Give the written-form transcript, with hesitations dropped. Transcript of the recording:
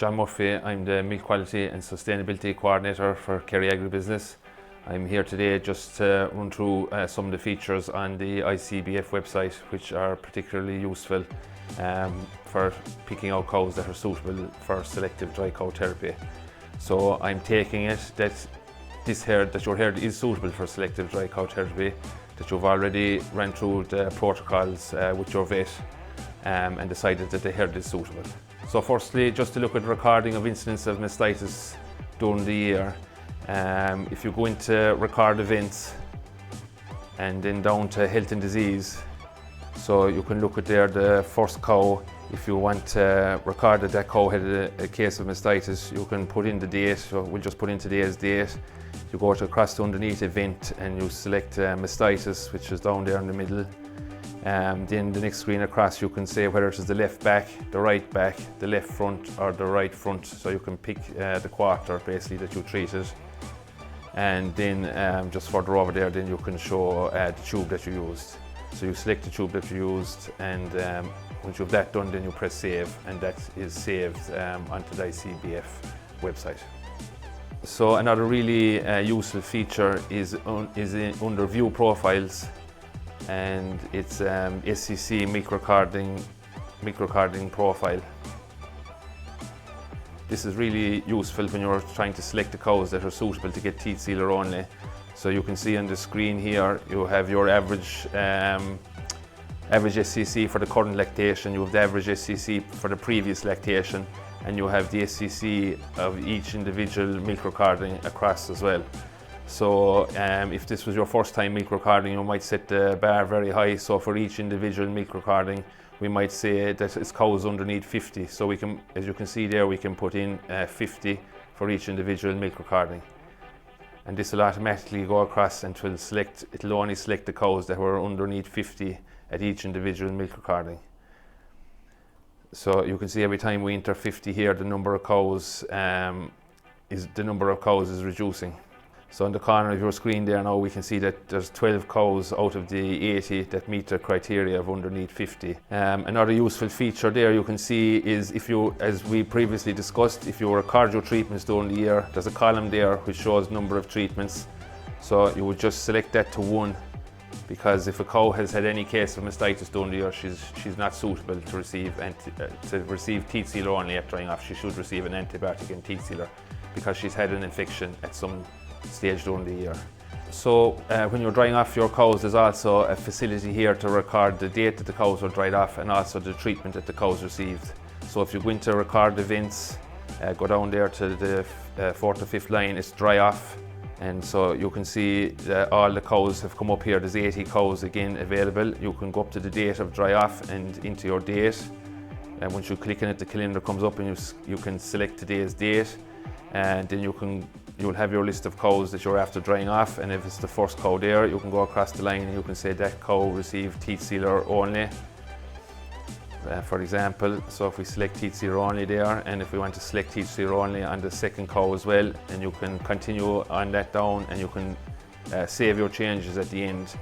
John Murphy. I'm the Milk Quality and Sustainability Coordinator for Kerry Agribusiness. I'm here today just to run through some of the features on the ICBF website which are particularly useful for picking out cows that are suitable for selective dry cow therapy. So I'm taking it that this herd, that your herd is suitable for selective dry cow therapy, that you've already ran through the protocols with your vet and decided that the herd is suitable. So firstly, just to look at recording of incidents of mastitis during the year. If you go into record events and then down to health and disease, so you can look at there the first cow. If you want to record that cow had a case of mastitis, you can put in the date. So we'll just put in today's date. You go to across to underneath event and you select mastitis, which is down there in the middle. Then the next screen across, you can say whether it is the left back, the right back, the left front or the right front. So you can pick the quarter basically that you treated. And then just further over there, then you can show the tube that you used. So you select the tube that you used, and once you have that done, then you press save, and that is saved onto the ICBF website. So another really useful feature is under View Profiles, and it's SCC Microcarding Profile. This is really useful when you're trying to select the cows that are suitable to get teat sealer only. So you can see on the screen here, you have your average SCC for the current lactation, you have the average SCC for the previous lactation, and you have the SCC of each individual milk recording across as well. So if this was your first time milk recording, you might set the bar very high. So for each individual milk recording, we might say that its cows underneath 50. So we can, as you can see there, we can put in 50 for each individual milk recording. And this will automatically go across and it'll only select the cows that were underneath 50 at each individual milk recording. So you can see every time we enter 50 here, the number of cows is reducing. So in the corner of your screen there now, we can see that there's 12 cows out of the 80 that meet the criteria of underneath 50. Another useful feature there you can see is if you, as we previously discussed, if you record your treatments during the year, there's a column there which shows number of treatments. So you would just select that to 1, because if a cow has had any case of mastitis during the year, she's not suitable to receive teat sealer only at drying off. She should receive an antibiotic and teat sealer because she's had an infection at some stage during the year. So when you're drying off your cows, there's also a facility here to record the date that the cows were dried off and also the treatment that the cows received. So if you go into record events, go down there to the 4th or 5th line, it's dry off. And so you can see that all the cows have come up here. There's 80 cows again available. You can go up to the date of dry off and into your date. And once you click on it, the calendar comes up and you can select today's date. And then you'll have your list of cows that you're after drying off, and if it's the first cow there, you can go across the line and you can say that cow received teat sealer only, for example. So if we select teat sealer only there, and if we want to select teat sealer only on the second cow as well, and you can continue on that down, and you can save your changes at the end.